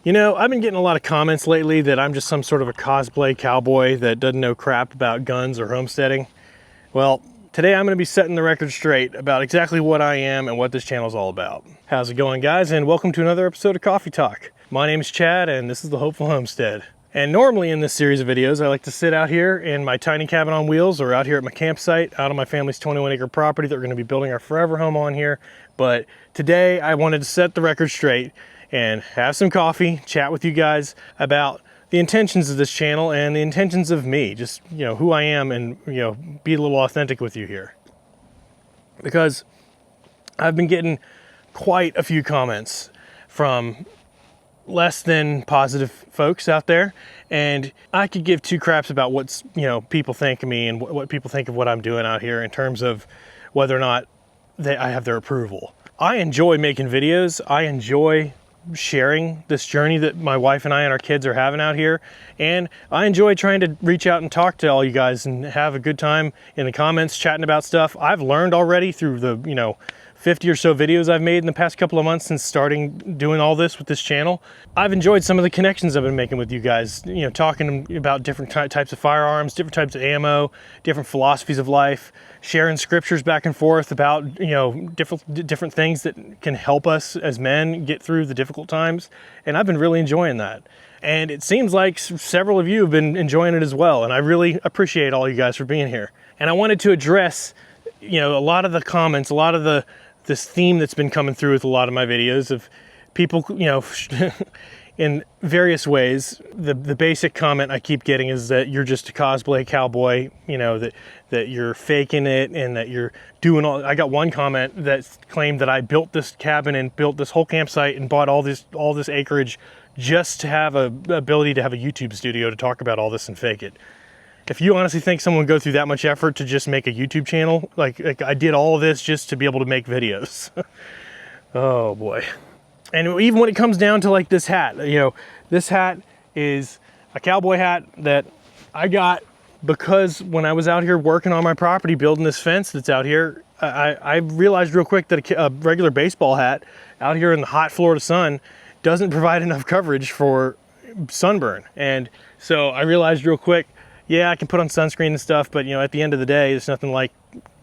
You know, I've been getting a lot of comments lately that I'm just some sort of a cosplay cowboy that doesn't know crap about guns or homesteading. Well, today I'm going to be setting the record straight about exactly what I am and what this channel is all about. How's it going, guys? And welcome to another episode of Coffee Talk. My name is Chad and this is the Hopeful Homestead. And normally in this series of videos, I like to sit out here in my tiny cabin on wheels or out here at my campsite, out on my family's 21-acre property that we're going to be building our forever home on here. But today I wanted to set the record straight and have some coffee, chat with you guys about the intentions of this channel and the intentions of me, just, you know, who I am, and, you know, be a little authentic with you here. Because I've been getting quite a few comments from less than positive folks out there, and I could give two craps about what's, you know, people think of me and what people think of what I'm doing out here in terms of whether or not I have their approval. I enjoy making videos. I enjoy sharing this journey that my wife and I and our kids are having out here, and I enjoy trying to reach out and talk to all you guys and have a good time in the comments chatting about stuff. I've learned already through the, you know, 50 or so videos I've made in the past couple of months since starting doing all this with this channel. I've enjoyed some of the connections I've been making with you guys, you know, talking about different types of firearms, different types of ammo, different philosophies of life, sharing scriptures back and forth about, you know, different things that can help us as men get through the difficult times. And I've been really enjoying that. And it seems like several of you have been enjoying it as well. And I really appreciate all you guys for being here. And I wanted to address, you know, a lot of the comments, a lot of this theme that's been coming through with a lot of my videos of people, you know, in various ways. The basic comment I keep getting is that you're just a cosplay cowboy, you know, that you're faking it and that you're doing all. I got one comment that claimed that I built this cabin and built this whole campsite and bought all this acreage just to have a ability to have a YouTube studio to talk about all this and fake it. If you honestly think someone would go through that much effort to just make a YouTube channel, like I did all of this just to be able to make videos. Oh boy. And even when it comes down to like this hat, you know, this hat is a cowboy hat that I got because when I was out here working on my property, building this fence that's out here, I realized real quick that a regular baseball hat out here in the hot Florida sun doesn't provide enough coverage for sunburn. And so I realized real quick, yeah, I can put on sunscreen and stuff, but, you know, at the end of the day, it's nothing like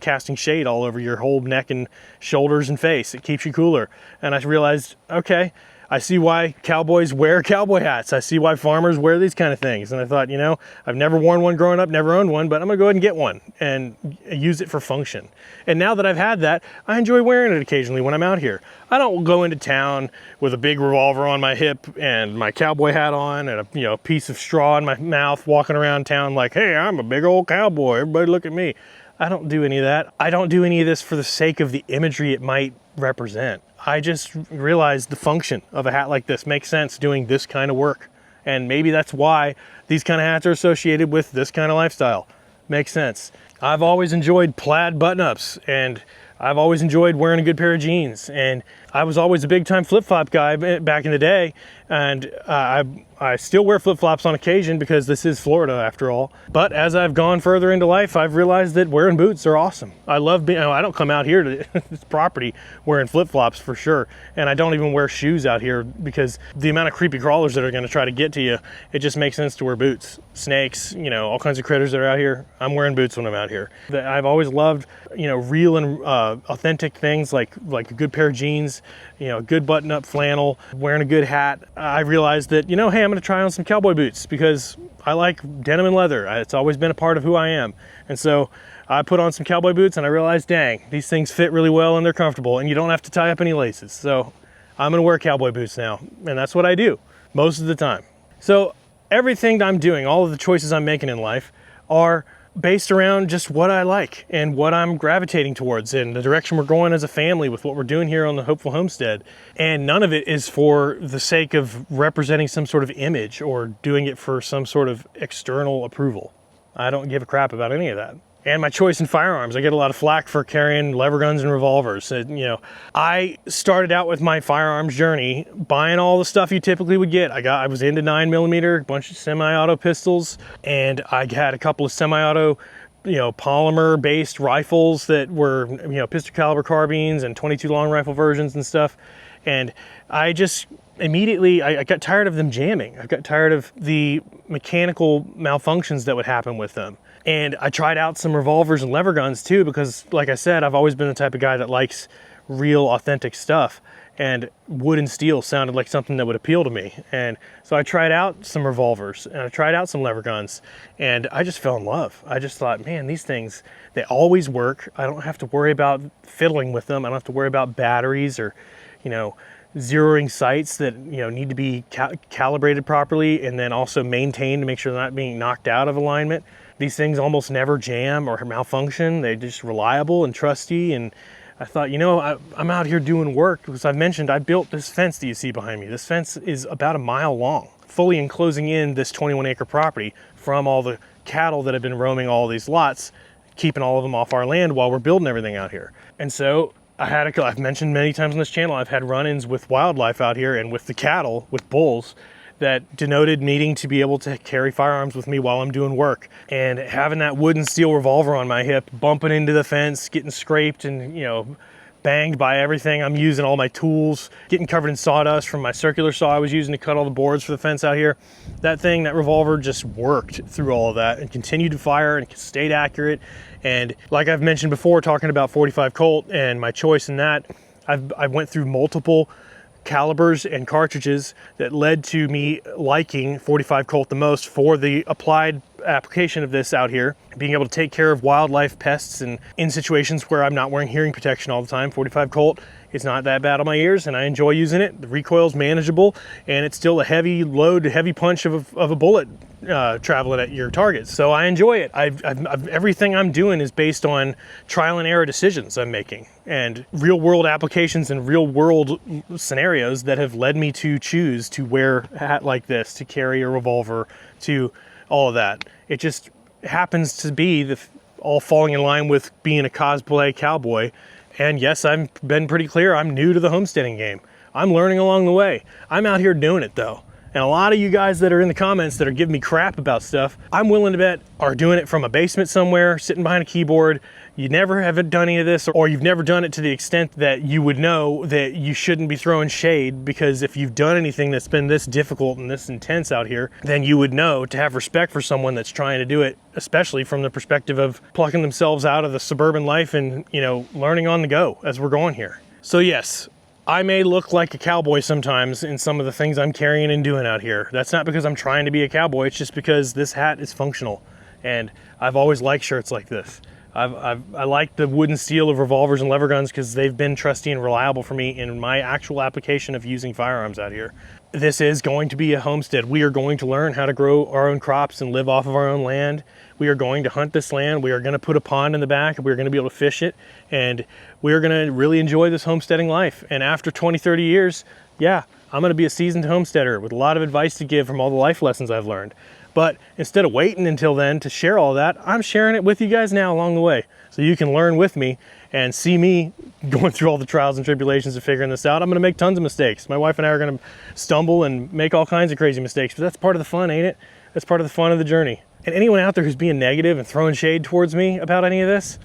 casting shade all over your whole neck and shoulders and face. It keeps you cooler. And I realized, okay, I see why cowboys wear cowboy hats. I see why farmers wear these kind of things. And I thought, you know, I've never worn one growing up, never owned one, but I'm gonna go ahead and get one and use it for function. And now that I've had that, I enjoy wearing it occasionally when I'm out here. I don't go into town with a big revolver on my hip and my cowboy hat on and a, you know, piece of straw in my mouth, walking around town like, hey, I'm a big old cowboy, everybody look at me. I don't do any of that. I don't do any of this for the sake of the imagery it might represent. I just realized the function of a hat like this makes sense doing this kind of work. And maybe that's why these kind of hats are associated with this kind of lifestyle. Makes sense. I've always enjoyed plaid button-ups, and I've always enjoyed wearing a good pair of jeans. And I was always a big time flip-flop guy back in the day. And I still wear flip-flops on occasion because this is Florida after all. But as I've gone further into life, I've realized that wearing boots are awesome. I love being, I don't come out here to this property wearing flip-flops for sure. And I don't even wear shoes out here because the amount of creepy crawlers that are going to try to get to you, it just makes sense to wear boots. Snakes, you know, all kinds of critters that are out here. I'm wearing boots when I'm out here. I've always loved, you know, real and authentic things like a good pair of jeans, you know, a good button-up flannel, wearing a good hat. I realized that, you know, hey, I'm going to try on some cowboy boots because I like denim and leather. It's always been a part of who I am. And so I put on some cowboy boots and I realized, dang, these things fit really well and they're comfortable and you don't have to tie up any laces. So I'm going to wear cowboy boots now. And that's what I do most of the time. So everything that I'm doing, all of the choices I'm making in life are based around just what I like and what I'm gravitating towards and the direction we're going as a family with what we're doing here on the Hopeful Homestead. And none of it is for the sake of representing some sort of image or doing it for some sort of external approval. I don't give a crap about any of that. And my choice in firearms, I get a lot of flack for carrying lever guns and revolvers. You know, I started out with my firearms journey buying all the stuff you typically would get. I was into 9mm, a bunch of semi-auto pistols, and I had a couple of semi-auto, you know, polymer-based rifles that were, you know, pistol caliber carbines and 22 long rifle versions and stuff. And I just immediately I got tired of them jamming. I got tired of the mechanical malfunctions that would happen with them. And I tried out some revolvers and lever guns too, because like I said, I've always been the type of guy that likes real authentic stuff, and wood and steel sounded like something that would appeal to me. And so I tried out some revolvers and I tried out some lever guns, and I just fell in love. I just thought, man, these things, they always work. I don't have to worry about fiddling with them. I don't have to worry about batteries or, you know, zeroing sights that, you know, need to be calibrated properly and then also maintained to make sure they're not being knocked out of alignment. These things almost never jam or malfunction. They're just reliable and trusty. And I thought, you know, I'm out here doing work, because I've mentioned I built this fence that you see behind me. This fence is about a mile long, fully enclosing in this 21-acre property from all the cattle that have been roaming all these lots, keeping all of them off our land while we're building everything out here. And so I've mentioned many times on this channel, I've had run-ins with wildlife out here and with the cattle, with bulls, that denoted needing to be able to carry firearms with me while I'm doing work. And having that wood and steel revolver on my hip, bumping into the fence, getting scraped and, you know, banged by everything I'm using, all my tools, getting covered in sawdust from my circular saw I was using to cut all the boards for the fence out here. That revolver just worked through all of that and continued to fire and stayed accurate. And like I've mentioned before, talking about 45 Colt and my choice in that, I went through multiple calibers and cartridges that led to me liking 45 Colt the most for the applied application of this out here, being able to take care of wildlife pests and in situations where I'm not wearing hearing protection all the time. 45 Colt is not that bad on my ears, and I enjoy using it. The recoil's manageable, and it's still a heavy load, heavy punch of a bullet traveling at your target. So I enjoy it. Everything I'm doing is based on trial and error decisions I'm making and real world applications and real world scenarios that have led me to choose to wear a hat like this, to carry a revolver, to all of that. It just happens to be all falling in line with being a cosplay cowboy. And yes, I've been pretty clear, I'm new to the homesteading game. I'm learning along the way. I'm out here doing it though. And a lot of you guys that are in the comments that are giving me crap about stuff, I'm willing to bet are doing it from a basement somewhere, sitting behind a keyboard. You never have done any of this, or you've never done it to the extent that you would know that you shouldn't be throwing shade, because if you've done anything that's been this difficult and this intense out here, then you would know to have respect for someone that's trying to do it, especially from the perspective of plucking themselves out of the suburban life and, you know, learning on the go as we're going here. So yes, I may look like a cowboy sometimes in some of the things I'm carrying and doing out here. That's not because I'm trying to be a cowboy, it's just because this hat is functional. And I've always liked shirts like this. I like the wood and steel of revolvers and lever guns because they've been trusty and reliable for me in my actual application of using firearms out here. This is going to be a homestead. We are going to learn how to grow our own crops and live off of our own land. We are going to hunt this land. We are going to put a pond in the back. We're going to be able to fish it. And we're going to really enjoy this homesteading life. And after 20, 30 years, yeah, I'm going to be a seasoned homesteader with a lot of advice to give from all the life lessons I've learned. But instead of waiting until then to share all that, I'm sharing it with you guys now along the way. So you can learn with me and see me going through all the trials and tribulations of figuring this out. I'm gonna make tons of mistakes. My wife and I are gonna stumble and make all kinds of crazy mistakes, but that's part of the fun, ain't it? That's part of the fun of the journey. And anyone out there who's being negative and throwing shade towards me about any of this,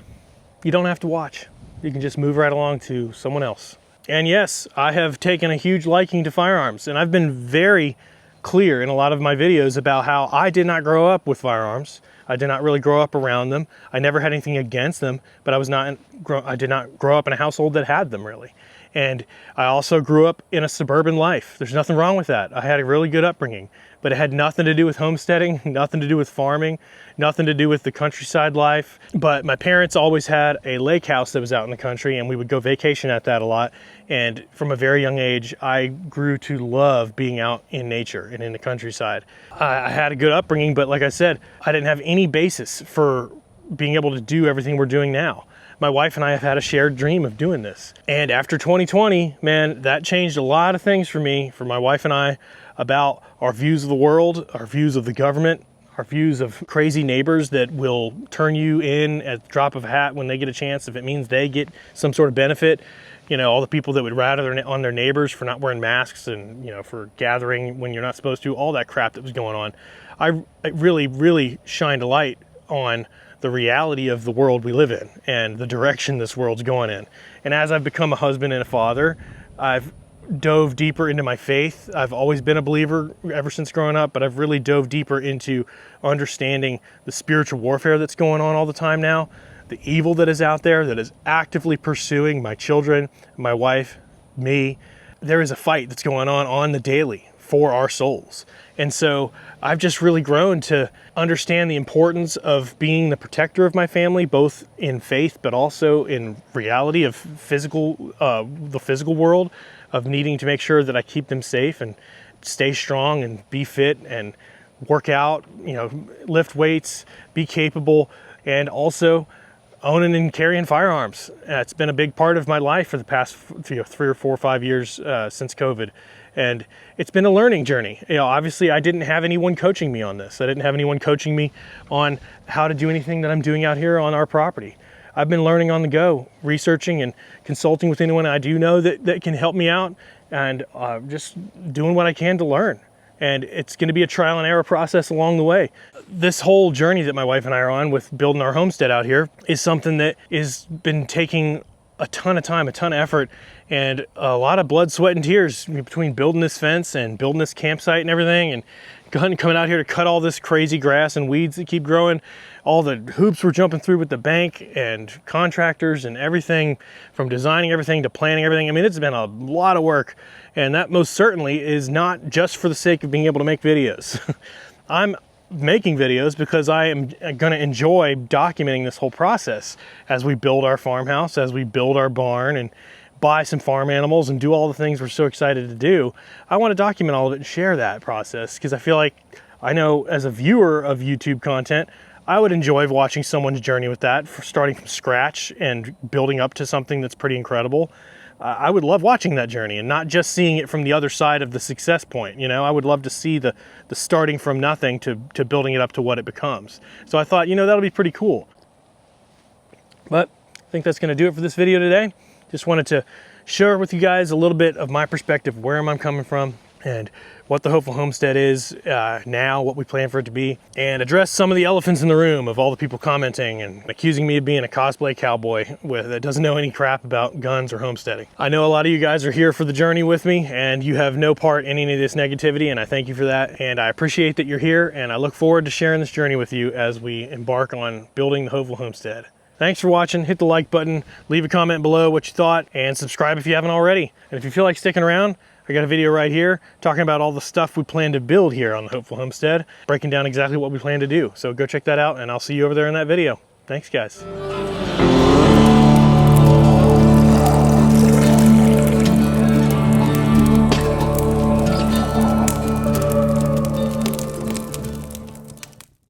you don't have to watch. You can just move right along to someone else. And yes, I have taken a huge liking to firearms, and I've been very clear in a lot of my videos about how I did not grow up with firearms. I did not really grow up around them. I never had anything against them, but I did not grow up in a household that had them really. And I also grew up in a suburban life. There's nothing wrong with that. I had a really good upbringing, but it had nothing to do with homesteading, nothing to do with farming, nothing to do with the countryside life. But my parents always had a lake house that was out in the country, and we would go vacation at that a lot. And from a very young age, I grew to love being out in nature and in the countryside. I had a good upbringing, but like I said, I didn't have any basis for being able to do everything we're doing now. My wife and I have had a shared dream of doing this. And after 2020, man, that changed a lot of things for me, for my wife and I, about our views of the world, our views of the government, our views of crazy neighbors that will turn you in at the drop of a hat when they get a chance, if it means they get some sort of benefit. You know, all the people that would rat on their neighbors for not wearing masks and, you know, for gathering when you're not supposed to, all that crap that was going on. I really, really shined a light on the reality of the world we live in and the direction this world's going in. And as I've become a husband and a father, I've dove deeper into my faith. I've always been a believer ever since growing up, but I've really dove deeper into understanding the spiritual warfare that's going on all the time now, the evil that is out there that is actively pursuing my children, my wife, me. There is a fight that's going on the daily for our souls. And so I've just really grown to understand the importance of being the protector of my family, both in faith, but also in reality of the physical world, of needing to make sure that I keep them safe and stay strong and be fit and work out, lift weights, be capable, and also owning and carrying firearms. It's been a big part of my life for the past 3 or 4 or 5 years since COVID. And it's been a learning journey. Obviously I didn't have anyone coaching me on this. I didn't have anyone coaching me on how to do anything that I'm doing out here on our property. I've been learning on the go, researching and consulting with anyone I do know that can help me out, and just doing what I can to learn. And it's going to be a trial and error process along the way. This whole journey that my wife and I are on with building our homestead out here is something that has been taking a ton of time, a ton of effort, and a lot of blood, sweat, and tears between building this fence and building this campsite and everything, and coming out here to cut all this crazy grass and weeds that keep growing, all the hoops we're jumping through with the bank and contractors and everything, from designing everything to planning everything. I mean, it's been a lot of work, and that most certainly is not just for the sake of being able to make videos. I'm making videos because I am going to enjoy documenting this whole process as we build our farmhouse, as we build our barn and buy some farm animals and do all the things we're so excited to do. I want to document all of it and share that process, because I feel like, I know as a viewer of YouTube content, I would enjoy watching someone's journey with that, starting from scratch and building up to something that's pretty incredible. I would love watching that journey and not just seeing it from the other side of the success point. I would love to see the starting from nothing to building it up to what it becomes. So I thought, that'll be pretty cool. But I think that's going to do it for this video today. Just wanted to share with you guys a little bit of my perspective, where I'm coming from, and what the Hopeful Homestead is now, what we plan for it to be, and address some of the elephants in the room of all the people commenting and accusing me of being a cosplay cowboy that doesn't know any crap about guns or homesteading. I know a lot of you guys are here for the journey with me, and you have no part in any of this negativity, and I thank you for that, and I appreciate that you're here, and I look forward to sharing this journey with you as we embark on building the Hopeful Homestead. Thanks for watching. Hit the like button, leave a comment below what you thought, and subscribe if you haven't already. And if you feel like sticking around, I got a video right here talking about all the stuff we plan to build here on the Hopeful Homestead, breaking down exactly what we plan to do. So go check that out, and I'll see you over there in that video. Thanks, guys.